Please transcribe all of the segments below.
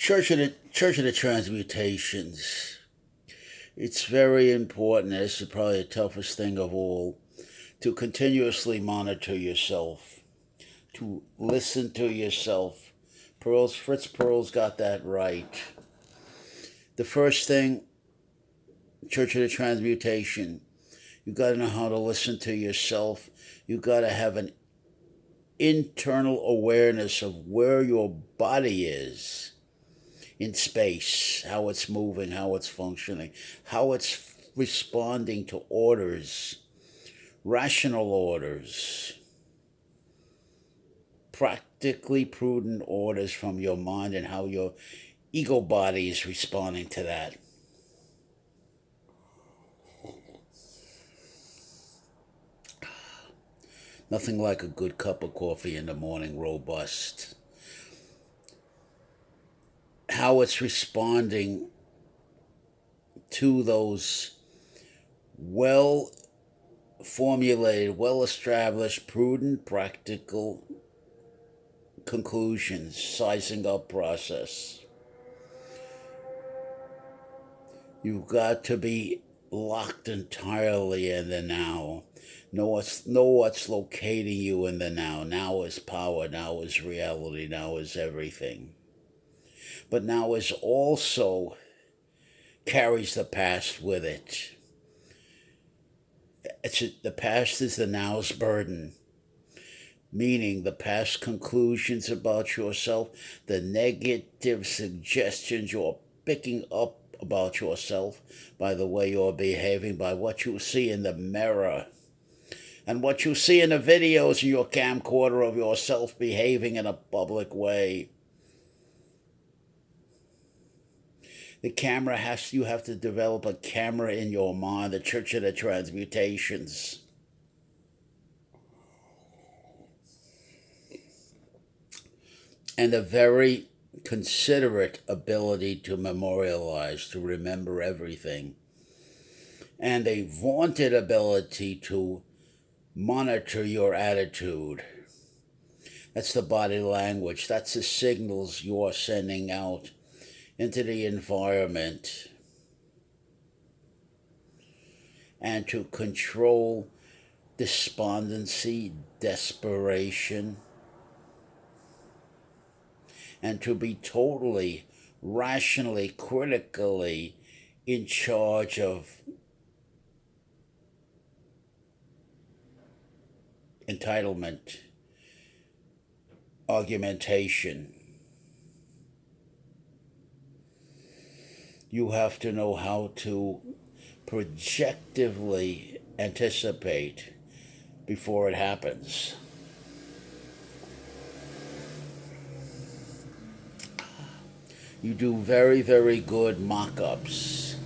Church of the Transmutations. It's very important. This is probably the toughest thing of all, to continuously monitor yourself, to listen to yourself. Fritz Perls got that right. The first thing, Church of the Transmutation, you got to know how to listen to yourself. You got to have an internal awareness of where your body is in space, how it's moving, how it's functioning, how it's responding to orders, rational orders, practically prudent orders from your mind, and how your ego body is responding to that. Nothing like a good cup of coffee in the morning, robust. How it's responding to those well formulated, well established, prudent, practical conclusions, sizing up process. You've got to be locked entirely in the now. Know what's locating you in the now. Now is power. Now is reality. Now is everything. But now is also carries the past with it. The past is the now's burden, meaning the past conclusions about yourself, the negative suggestions you're picking up about yourself by the way you're behaving, by what you see in the mirror, and what you see in the videos in your camcorder of yourself behaving in a public way. You have to develop a camera in your mind, the Church of the Transmutations. And a very considerate ability to memorialize, to remember everything. And a vaunted ability to monitor your attitude. That's the body language. That's the signals you're sending out into the environment. And to control despondency, desperation, and to be totally, rationally, critically in charge of entitlement, argumentation. You have to know how to projectively anticipate before it happens. You do very, very good mock-ups.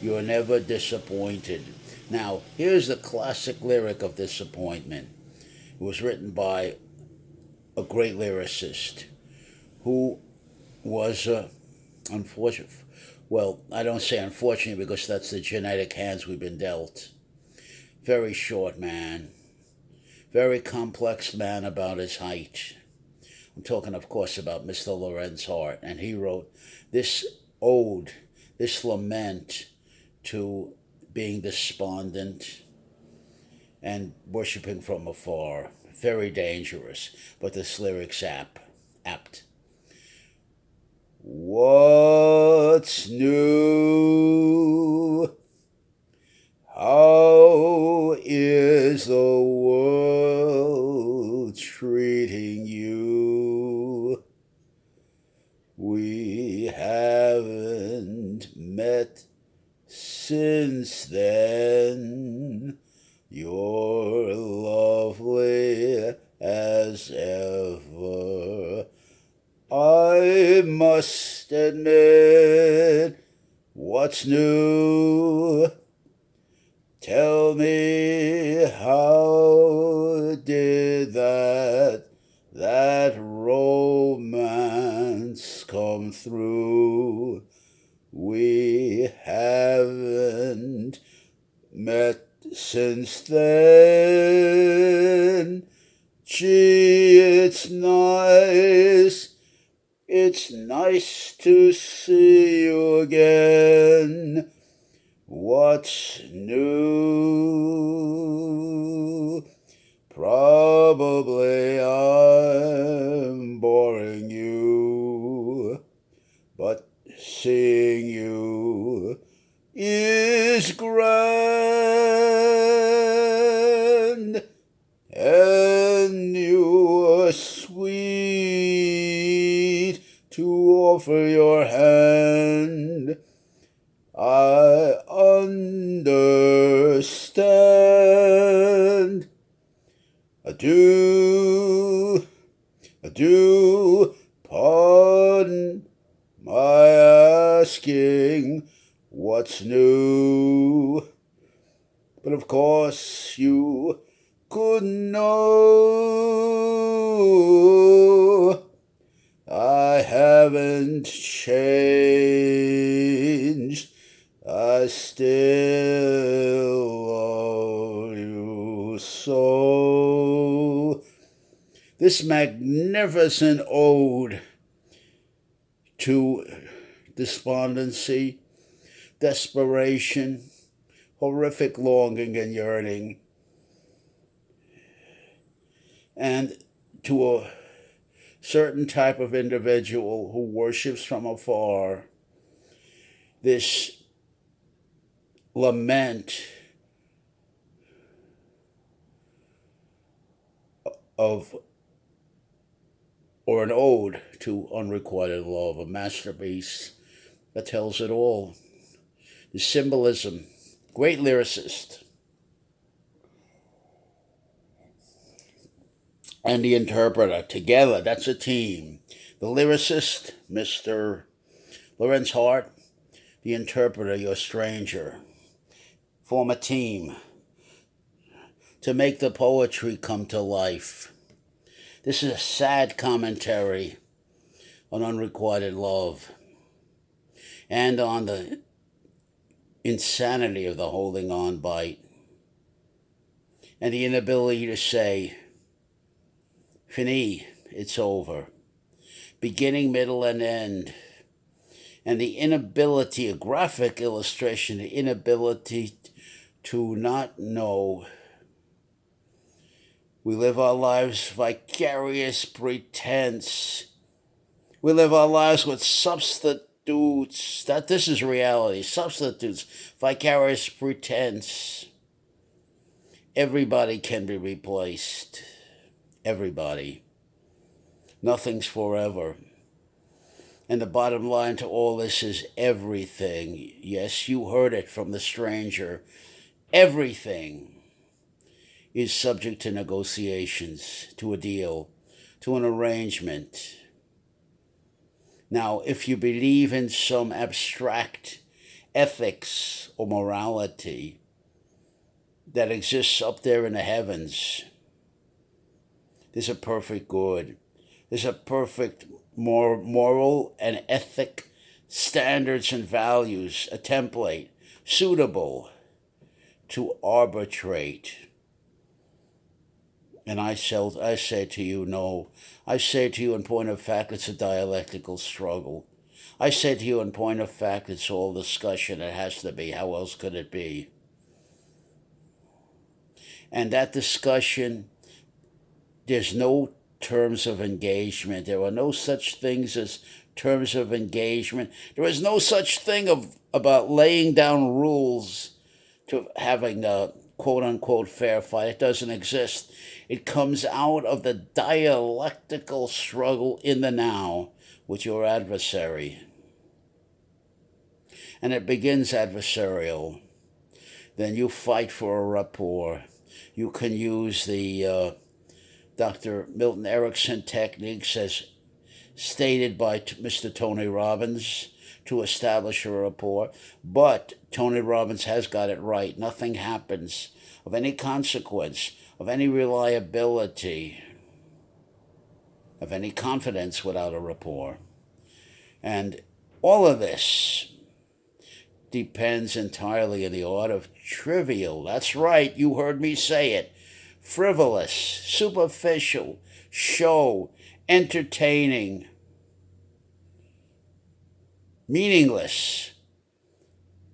You're never disappointed. Now, here's the classic lyric of disappointment. It was written by a great lyricist who was unfortunate. Well, I don't say unfortunate because that's the genetic hands we've been dealt. Very short man. Very complex man about his height. I'm talking, of course, about Mr. Lorenz Hart. And he wrote this ode, this lament to being despondent and worshiping from afar. Very dangerous, but this lyric's apt. What's new? How is the world treating you? We haven't met since then. You're lovely as ever. I must admit, what's new? Tell me, how did that romance come through? We haven't met since then. Gee, It's nice to see you again. What's new? Probably I'm boring you, but seeing you is grand, and you are sweet to offer your hand. I understand. Adieu, adieu, pardon my asking what's new. But of course you couldn't know. I haven't changed. I still love you so. This magnificent ode to despondency, desperation, horrific longing and yearning, and to a certain type of individual who worships from afar, this lament of, or an ode to unrequited love, a masterpiece that tells it all. The symbolism, great lyricist. And the interpreter, together, that's a team. The lyricist, Mr. Lorenz Hart, the interpreter, your stranger. Form a team to make the poetry come to life. This is a sad commentary on unrequited love and on the insanity of the holding on bite and the inability to say, fini, it's over, beginning, middle, and end, and the inability, a graphic illustration, the inability to not know. We live our lives vicarious pretense. We live our lives with substitutes. That this is reality. Substitutes, vicarious pretense. Everybody can be replaced. Everybody. Nothing's forever. And the bottom line to all this is everything. Yes, you heard it from the stranger. Everything is subject to negotiations, to a deal, to an arrangement. Now, if you believe in some abstract ethics or morality that exists up there in the heavens, there's a perfect good. There's a perfect moral and ethic standards and values, a template suitable to arbitrate. And I say to you, no. I say to you, in point of fact, it's a dialectical struggle. I say to you, in point of fact, it's all discussion. It has to be. How else could it be? And that discussion, there's no terms of engagement. There are no such things as terms of engagement. There is no such thing about laying down rules to having a quote-unquote fair fight. It doesn't exist. It comes out of the dialectical struggle in the now with your adversary. And it begins adversarial. Then you fight for a rapport. You can use the Dr. Milton Erickson techniques as stated by Mr. Tony Robbins to establish a rapport. But Tony Robbins has got it right. Nothing happens of any consequence, of any reliability, of any confidence without a rapport. And all of this depends entirely on the art of trivial. That's right, you heard me say it. Frivolous, superficial, show, entertaining, meaningless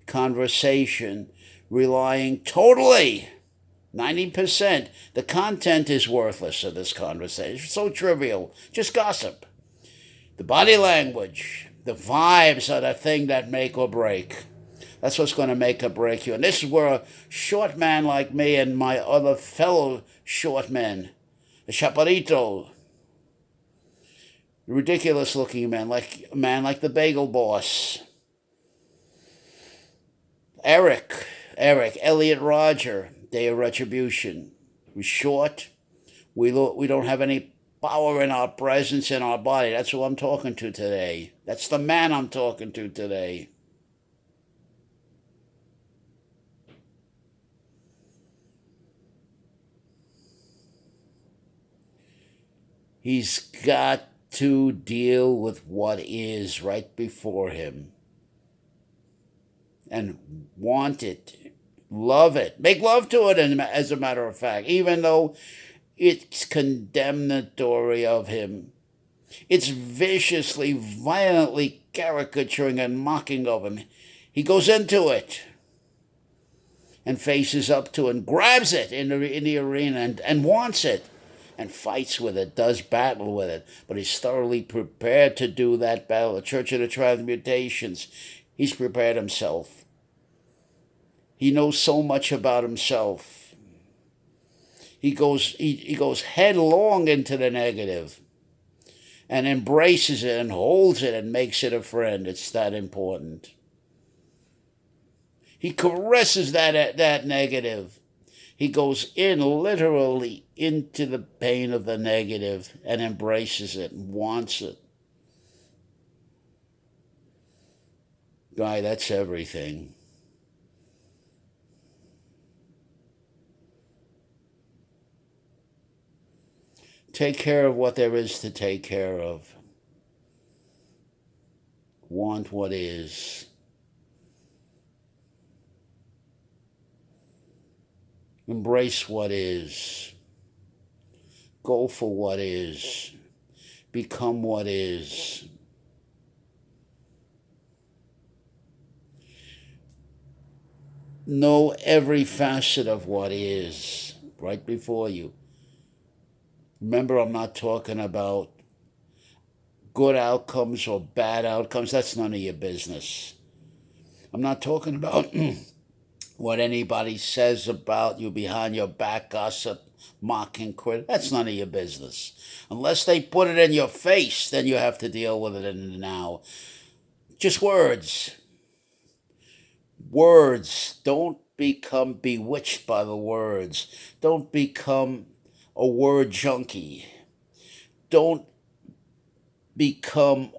conversation relying totally 90%. The content is worthless of this conversation. So trivial. Just gossip. The body language, the vibes are the thing that make or break. That's what's going to make or break you. And this is where a short man like me and my other fellow short men, the Chaparrito, ridiculous looking man like the Bagel Boss, Eric, Elliot Roger, Day of Retribution. We're short. We don't have any power in our presence in our body. That's who I'm talking to today. That's the man I'm talking to today. He's got to deal with what is right before him and want it, love it, make love to it, as a matter of fact, even though it's condemnatory of him. It's viciously, violently caricaturing and mocking of him. He goes into it and faces up to it and grabs it in the arena and wants it and fights with it, does battle with it, but he's thoroughly prepared to do that battle. The Church of the Transmutations, he's prepared himself. He knows so much about himself. He goes headlong into the negative and embraces it and holds it and makes it a friend. It's that important. He caresses that negative. He goes in literally into the pain of the negative and embraces it and wants it. Guy, that's everything. Take care of what there is to take care of. Want what is. Embrace what is. Go for what is. Become what is. Know every facet of what is right before you. Remember, I'm not talking about good outcomes or bad outcomes. That's none of your business. I'm not talking about what anybody says about you behind your back, gossip, mocking, crit. That's none of your business. Unless they put it in your face, then you have to deal with it in the now. Just words. Words. Don't become bewitched by the words. Don't become a word junkie. Don't become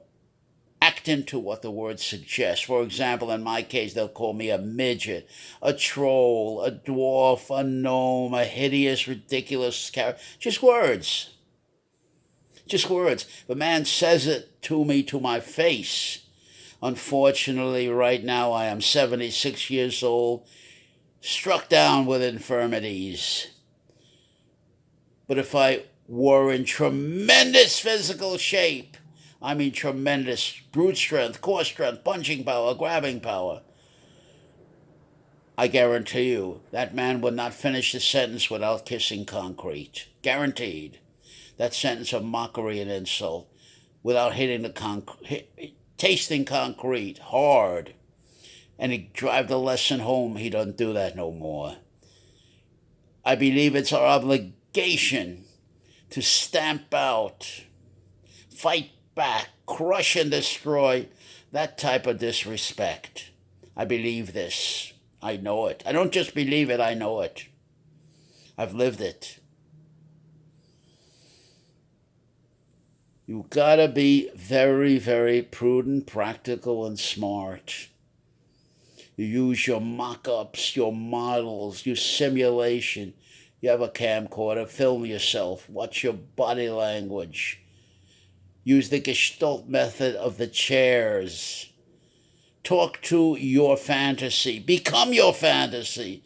act into what the words suggest. For example, in my case, they'll call me a midget, a troll, a dwarf, a gnome, a hideous, ridiculous character. Just words. Just words. The man says it to me to my face. Unfortunately, right now, I am 76 years old, struck down with infirmities. But if I were in tremendous physical shape, I mean tremendous brute strength, core strength, punching power, grabbing power, I guarantee you that man would not finish the sentence without kissing concrete. Guaranteed. That sentence of mockery and insult without hitting the tasting concrete hard. And he'd drive the lesson home. He doesn't do that no more. I believe it's our obligation to stamp out, fight back, crush and destroy that type of disrespect. I believe this. I know it. I don't just believe it, I know it. I've lived it. You gotta be very, very prudent, practical, and smart. You use your mock-ups, your models, your simulation. You have a camcorder, film yourself, watch your body language. Use the Gestalt method of the chairs. Talk to your fantasy. Become your fantasy.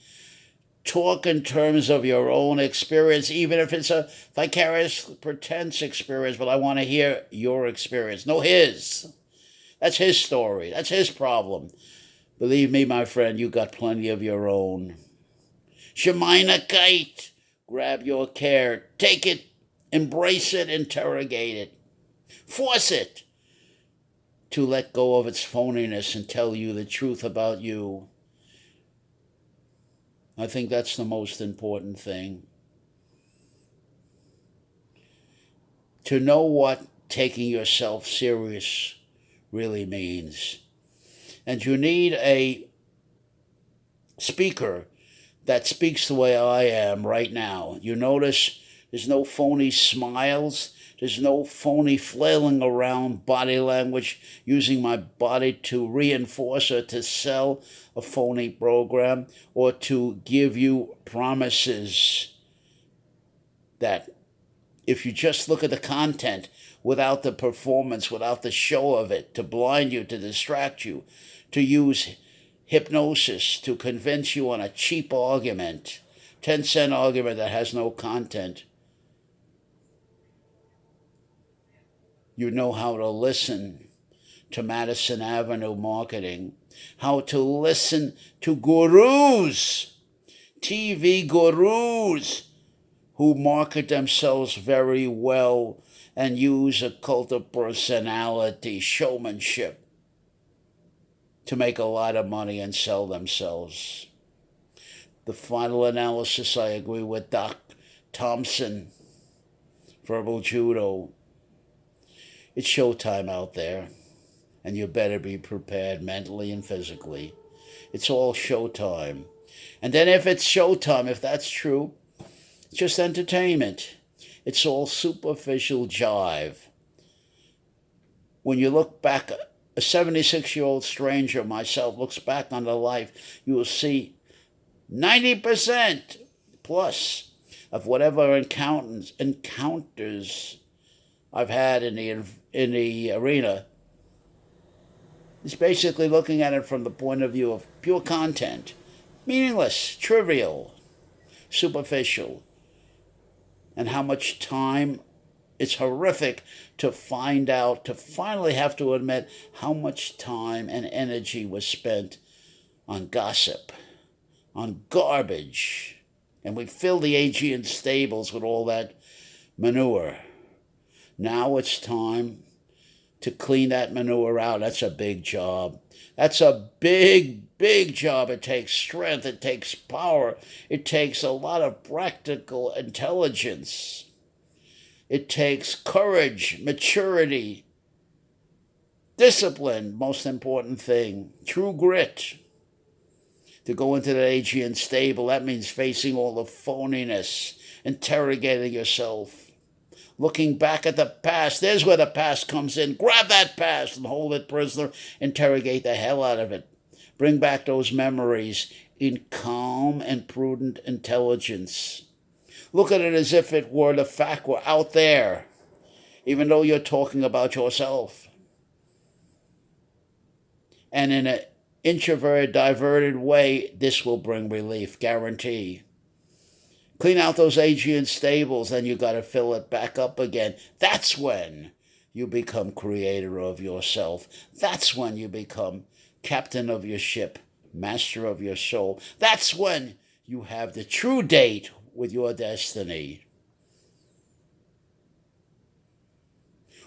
talk in terms of your own experience, even if it's a vicarious pretense experience, but I want to hear your experience, no his. That's his story. That's his problem. Believe me, my friend, you got plenty of your own. Shemainikite. Grab your care. Take it. Embrace it. Interrogate it. Force it to let go of its phoniness and tell you the truth about you. I think that's the most important thing. To know what taking yourself serious really means. And you need a speaker that speaks the way I am right now. You notice there's no phony smiles. There's no phony flailing around body language, using my body to reinforce or to sell a phony program or to give you promises that if you just look at the content without the performance, without the show of it, to blind you, to distract you, to use hypnosis to convince you on a cheap argument, 10-cent argument that has no content, you know how to listen to Madison Avenue marketing, how to listen to gurus, TV gurus, who market themselves very well and use a cult of personality, showmanship, to make a lot of money and sell themselves. The final analysis, I agree with Doc Thompson, Verbal Judo. It's showtime out there, and you better be prepared mentally and physically. It's all showtime. And then if it's showtime, if that's true, it's just entertainment. It's all superficial jive. When you look back, a 76-year-old stranger, myself, looks back on the life, you will see 90% plus of whatever encounters I've had in the arena is basically looking at it from the point of view of pure content, meaningless, trivial, superficial, and how much time. It's horrific to find out, to finally have to admit how much time and energy was spent on gossip, on garbage. And we fill the Aegean stables with all that manure. Now it's time to clean that manure out. That's a big job. That's a big, big job. It takes strength. It takes power. It takes a lot of practical intelligence. It takes courage, maturity, discipline, most important thing, true grit. To go into the Aegean stable, that means facing all the phoniness, interrogating yourself, looking back at the past. There's where the past comes in. Grab that past and hold it prisoner. Interrogate the hell out of it. Bring back those memories in calm and prudent intelligence. Look at it as if it were the fact were out there, even though you're talking about yourself. And in an introverted, diverted way, this will bring relief, guarantee. Clean out those Aegean stables, and you got to fill it back up again. That's when you become creator of yourself. That's when you become captain of your ship, master of your soul. That's when you have the true date with your destiny.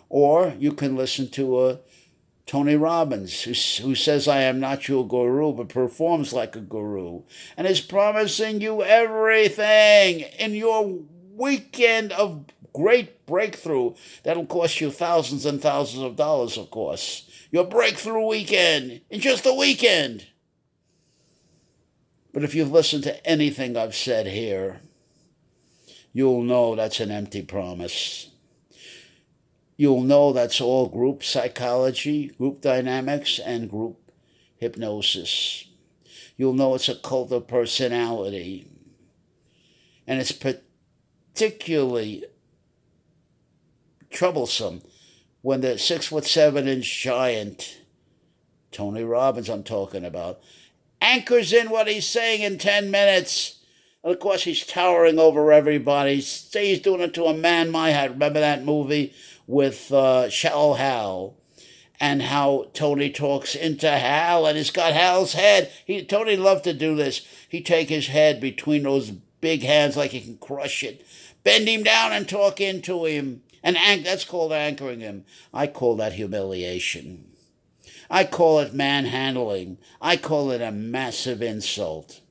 Or you can listen to Tony Robbins, who says, I am not your guru, but performs like a guru, and is promising you everything in your weekend of great breakthrough. That'll cost you thousands and thousands of dollars, of course. Your breakthrough weekend, in just a weekend. But if you've listened to anything I've said here, you'll know that's an empty promise. You'll know that's all group psychology, group dynamics, and group hypnosis. You'll know it's a cult of personality. And it's particularly troublesome when the 6'7" giant, Tony Robbins I'm talking about, anchors in what he's saying in 10 minutes And of course, he's towering over everybody. Say he's doing it to a man my height. Remember that movie with Shallow Hal? And how Tony talks into Hal, and he's got Hal's head. Tony loved to do this. He'd take his head between those big hands like he can crush it, bend him down and talk into him. And that's called anchoring him. I call that humiliation. I call it manhandling. I call it a massive insult.